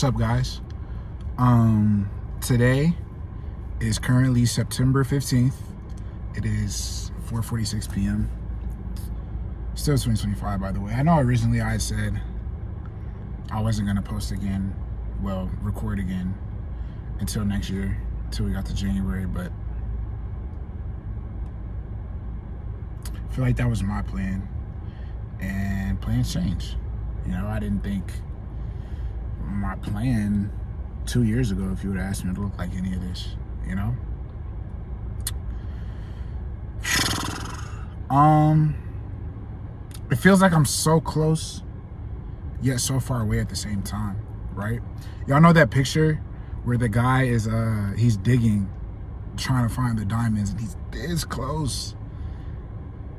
What's up, guys? Today is currently September 15th. It is 4:46 p.m. Still 2025, by the way. I know originally I said I wasn't gonna post again, record again until next year, until we got to January, but I feel like that was my plan, and plans change. You know, I didn't think my plan 2 years ago, if you would have asked me, to look like any of this, you know? It feels like I'm so close, yet so far away at the same time, right? Y'all know that picture where the guy is, he's digging, trying to find the diamonds, and he's this close,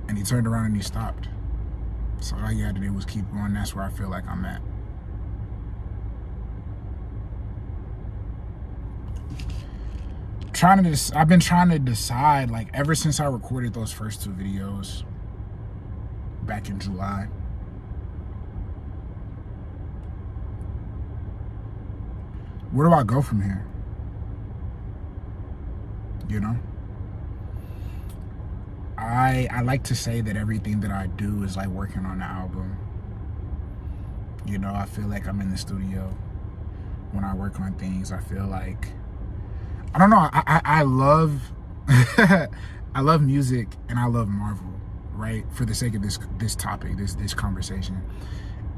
and he turned around and he stopped. So all you had to do was keep going. That's where I feel like I'm at. I've been trying to decide, like, ever since I recorded those first 2 videos back in July. Where do I go from here? You know? I like to say that everything that I do is like working on an album. You know, I feel like I'm in the studio when I work on things. I feel like, I don't know, I love I love music and I love Marvel, right? For the sake of this topic, this conversation.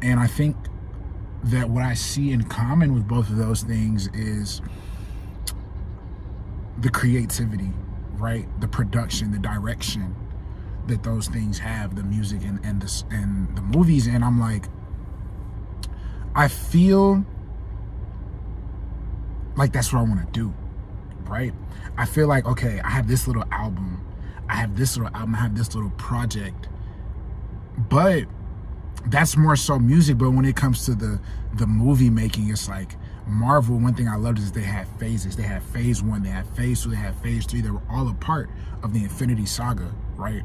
And I think that what I see in common with both of those things is the creativity, right? The production, the direction that those things have, the music and the movies. And I'm like, I feel like that's what I want to do, right? I feel like, okay, I have this little album, I have this little project, but that's more so music. But when it comes to the movie making, it's like Marvel, one thing I loved is they had phases. They had phase 1, they had phase 2, they had phase 3. They were all a part of the Infinity Saga, right?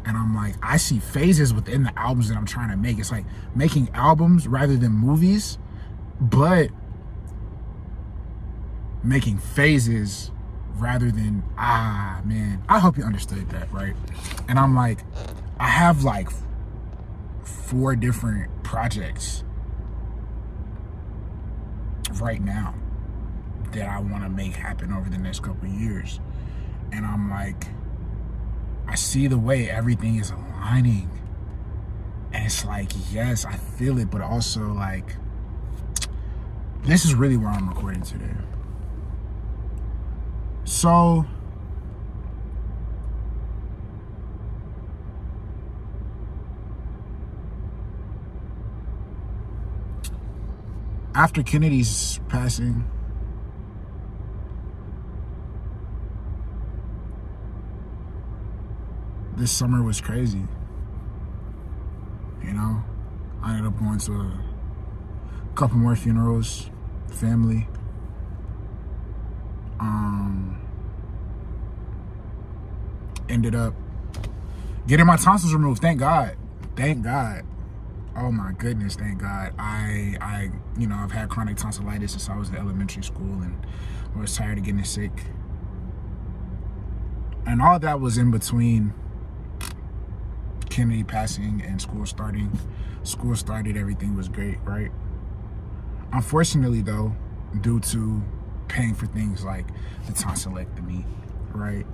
And I'm like, I see phases within the albums that I'm trying to make. It's like making albums rather than movies, but making phases rather than, man, I hope you understood that, right? And I'm like, I have like 4 different projects right now that I want to make happen over the next couple of years. And I'm like, I see the way everything is aligning, and it's like, yes, I feel it, but also like, this is really where I'm recording today. So after Kennedy's passing, this summer was crazy. You know, I ended up going to a couple more funerals, family. Ended up getting my tonsils removed. Thank God. Thank God. Oh my goodness, thank God. I you know, I've had chronic tonsillitis since I was in elementary school, and I was tired of getting sick. And all that was in between Kennedy passing and school starting. School started, everything was great, right? Unfortunately though, due to paying for things like the tonsillectomy, right?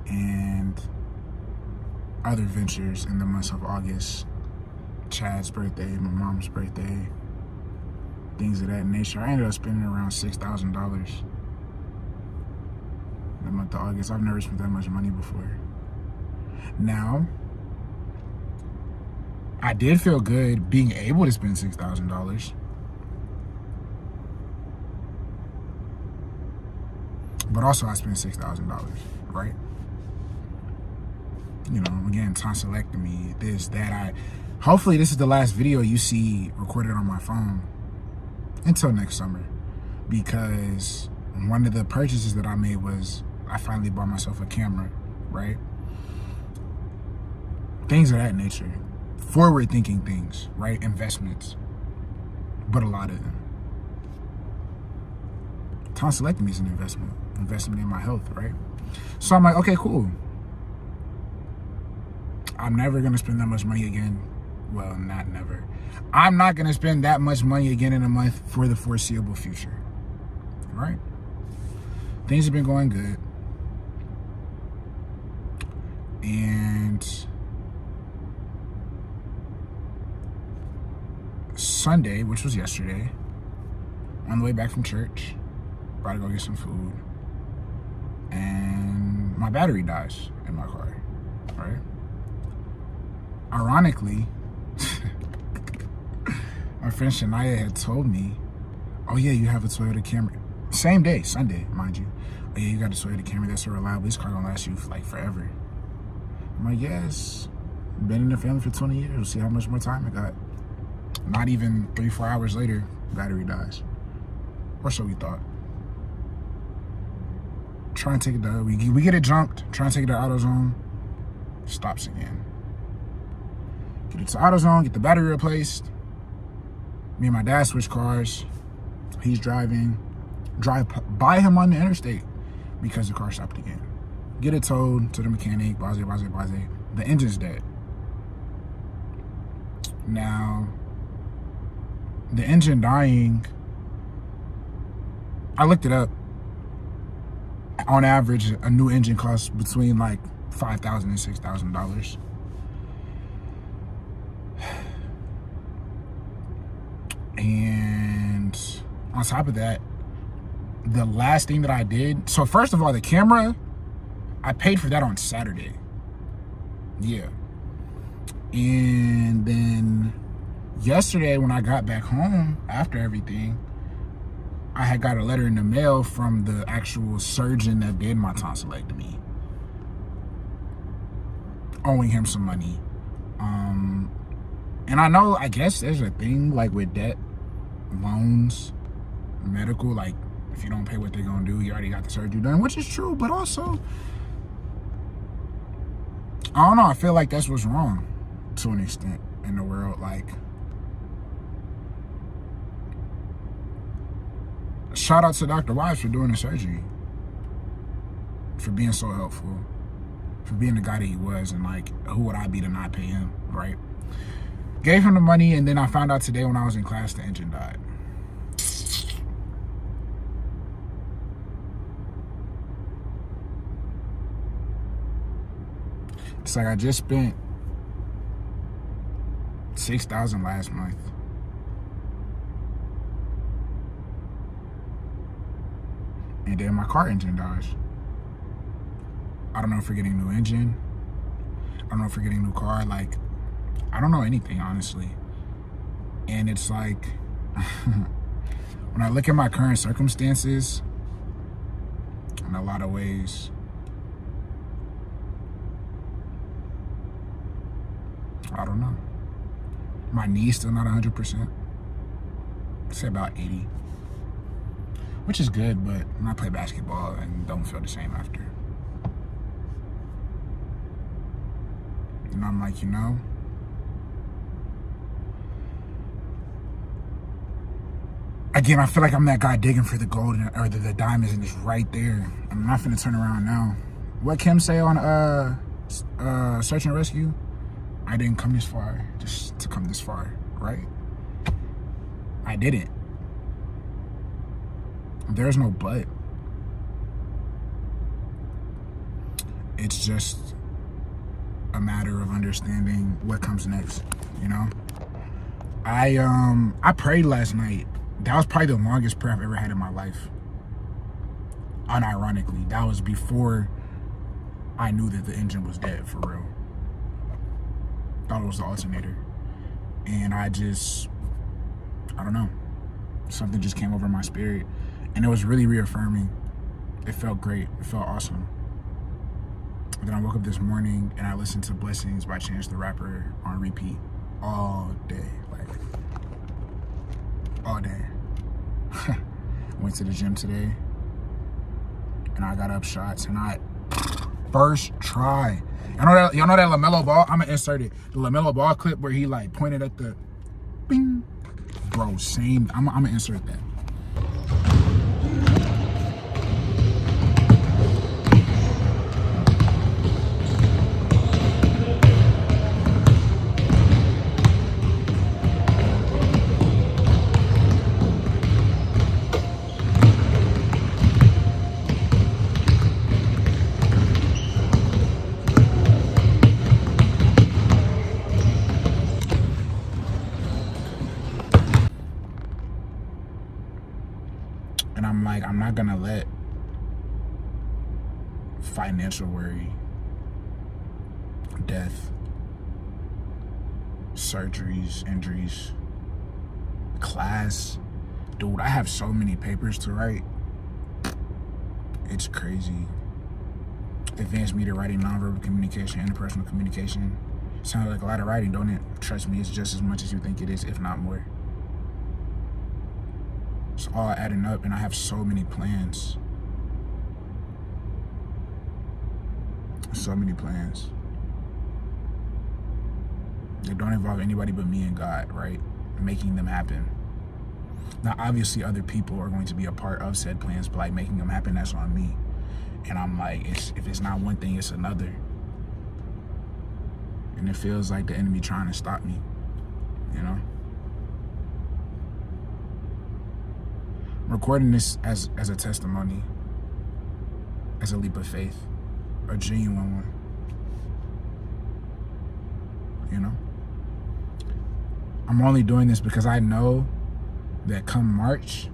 And other ventures in the months of August, Chad's birthday, my mom's birthday, things of that nature, I ended up spending around $6,000 in the month of August. I've never spent that much money before. Now, I did feel good being able to spend $6,000, but also I spent $6,000, right? You know, again, tonsillectomy, this, that. Hopefully this is the last video you see recorded on my phone until next summer, because one of the purchases that I made was I finally bought myself a camera, right? Things of that nature. Forward-thinking things, right? Investments, but a lot of them. tonsillectomy is an investment in my health, right? So I'm like, okay, cool. I'm never gonna spend that much money again. Well, not never. I'm not gonna spend that much money again in a month for the foreseeable future, right? Things have been going good. And Sunday, which was yesterday, on the way back from church, about to go get some food, and my battery dies in my car, right? Ironically, my friend Shania had told me, oh yeah, you have a Toyota Camry. Same day, Sunday, mind you. Oh yeah, you got a Toyota Camry, that's so reliable. This car gonna last you like forever. I'm like, yes, been in the family for 20 years. We'll see how much more time I got. Not even 3-4 hours later, battery dies. Or so we thought. Try and take it to, we get it junked, try and take it to AutoZone, stops again. Get it to AutoZone, get the battery replaced. Me and my dad switch cars. He's driving, drive by him on the interstate because the car stopped again. Get it towed to the mechanic, blah. The engine's dead. Now, the engine dying, I looked it up. On average, a new engine costs between like $5,000 and $6,000. And on top of that, the last thing that I did, so first of all, the camera, I paid for that on Saturday. Yeah. And then yesterday when I got back home after everything, I had got a letter in the mail from the actual surgeon that did my tonsillectomy, owing him some money. And I know, I guess there's a thing like with debt, loans, medical, like if you don't pay what they're gonna do, you already got the surgery done, which is true, but also, I don't know, I feel like that's what's wrong to an extent in the world. Like, shout out to Dr. Wise for doing the surgery, for being so helpful, for being the guy that he was, and like, who would I be to not pay him, right? Gave him the money, and then I found out today when I was in class the engine died. It's like I just spent $6,000 last month. And then my car engine dies. I don't know if we're getting a new engine. I don't know if we're getting a new car. Like, I don't know anything, honestly. And it's like, when I look at my current circumstances, in a lot of ways, I don't know. My knee's still not 100%. I'd say about 80. Which is good, but when I play basketball and don't feel the same after. And I'm like, you know, again, I feel like I'm that guy digging for the gold or the diamonds, and it's right there. I'm not finna turn around now. What Kim say on Search and Rescue? I didn't come this far just to come this far, right? I didn't. There's no but. It's just a matter of understanding what comes next, you know? I prayed last night. That was probably the longest prayer I've ever had in my life. Unironically, that was before I knew that the engine was dead, for real. Thought it was the alternator. And I don't know. Something just came over my spirit. And it was really reaffirming. It felt great. It felt awesome. And then I woke up this morning and I listened to Blessings by Chance the Rapper on repeat all day. Like, all day. Went to the gym today and I got up shots, and I first try. Y'all know that LaMelo Ball? I'm gonna insert it. The LaMelo Ball clip where he like pointed at the bing. Bro, same. I'm gonna insert that. And I'm like, I'm not gonna let financial worry, death, surgeries, injuries, class. Dude, I have so many papers to write. It's crazy. Advanced media writing, nonverbal communication, interpersonal communication. Sounds like a lot of writing, don't it? Trust me, it's just as much as you think it is, if not more. It's all adding up, and I have so many plans. So many plans. They don't involve anybody but me and God, right? Making them happen. Now, obviously, other people are going to be a part of said plans, but like making them happen, that's on me. And I'm like, if it's not one thing, it's another. And it feels like the enemy trying to stop me, you know? I'm recording this as a testimony, as a leap of faith, a genuine one, you know? I'm only doing this because I know that come March,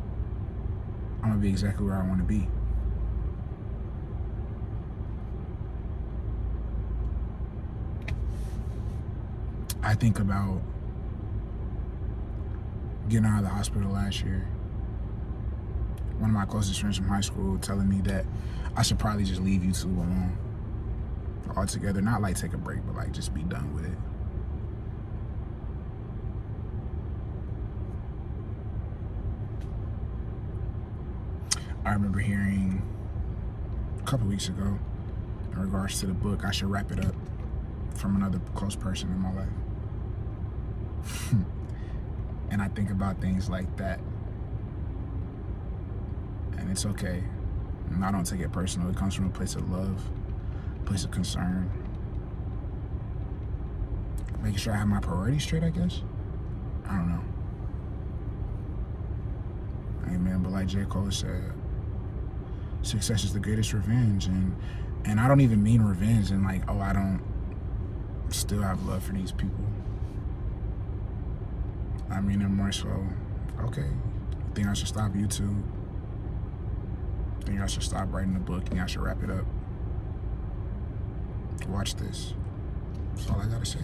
I'm gonna be exactly where I wanna be. I think about getting out of the hospital last year. One of my closest friends from high school telling me that I should probably just leave YouTube alone altogether. Not like take a break, but like just be done with it. I remember hearing a couple weeks ago in regards to the book, I should wrap it up, from another close person in my life. And I think about things like that. And it's okay. And I don't take it personal. It comes from a place of love, a place of concern. Making sure I have my priorities straight, I guess. I don't know. Amen. But like J. Cole said, success is the greatest revenge. And I don't even mean revenge and like, oh, I don't still have love for these people. I mean it more so, okay, you think I should stop YouTube? Think I should stop writing the book? Think I should wrap it up? Watch this. That's all I gotta say,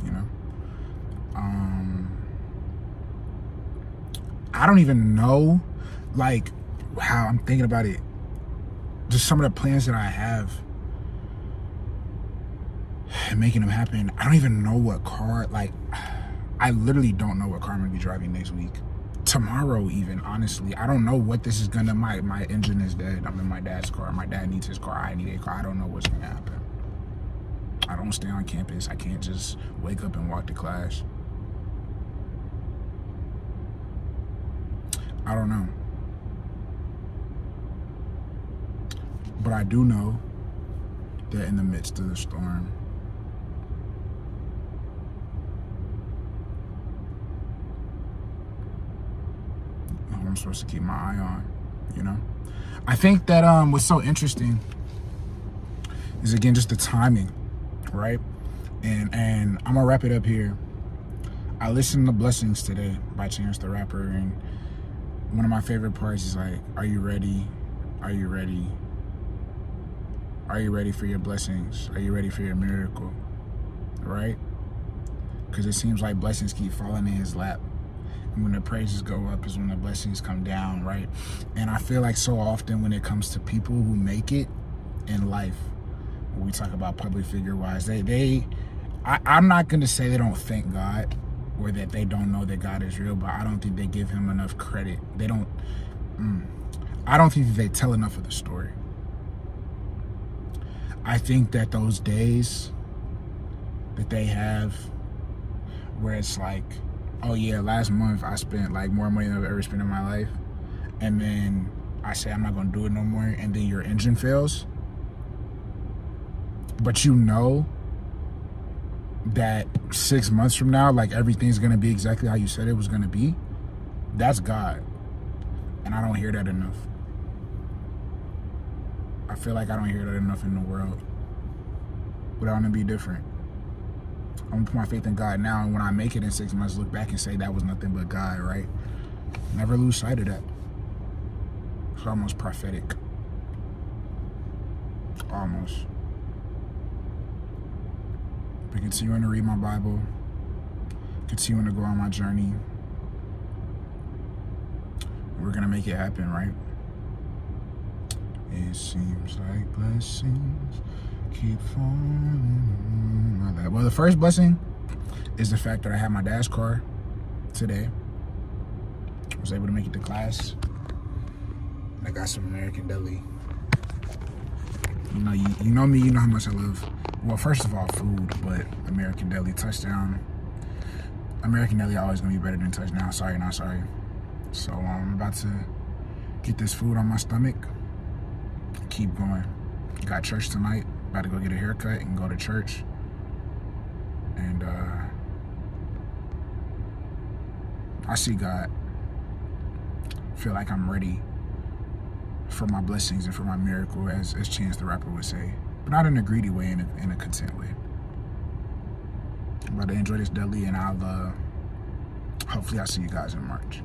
you know? I don't even know, like, how I'm thinking about it. Just some of the plans that I have and making them happen. I don't even know what car, like, I literally don't know what car I'm gonna be driving next week. Tomorrow even, honestly. I don't know what this is gonna, my engine is dead. I'm in my dad's car. My dad needs his car. I need a car. I don't know what's gonna happen. I don't stay on campus. I can't just wake up and walk to class. I don't know. But I do know that in the midst of the storm, I'm supposed to keep my eye on, you know? I think that what's so interesting is, again, just the timing, right? And I'm gonna wrap it up here. I listened to Blessings today by Chance the Rapper, and one of my favorite parts is like, are you ready? Are you ready? Are you ready for your blessings? Are you ready for your miracle? Right? Because it seems like blessings keep falling in his lap. And when the praises go up is when the blessings come down, right? And I feel like so often when it comes to people who make it in life, when we talk about public figure-wise, I'm not going to say they don't thank God or that they don't know that God is real, but I don't think they give him enough credit. I don't think that they tell enough of the story. I think that those days that they have where it's like, oh yeah, last month I spent like more money than I've ever spent in my life, and then I say I'm not gonna do it no more, and then your engine fails, but you know that 6 months from now, like everything's gonna be exactly how you said it was gonna be. That's God. And I don't hear that enough. I feel like I don't hear that enough in the world. But I want to be different. I'm gonna put my faith in God now, and when I make it in 6 months, look back and say that was nothing but God, right? Never lose sight of that. It's almost prophetic. Almost. But continuing to read my Bible, continuing to go on my journey. We're gonna make it happen, right? It seems like blessings keep falling. Well, the first blessing is the fact that I had my dad's car today. I was able to make it to class. I got some American Deli. You know me, you know how much I love, well, first of all, food, but American Deli, Touchdown. American Deli always gonna be better than Touchdown. Sorry, not sorry. So I'm about to get this food on my stomach. Keep going. Got church tonight. About to go get a haircut and go to church. And I see God. Feel like I'm ready for my blessings and for my miracle, as Chance the Rapper would say. But not in a greedy way, in a content way. I'm about to enjoy this deli, and hopefully I'll see you guys in March.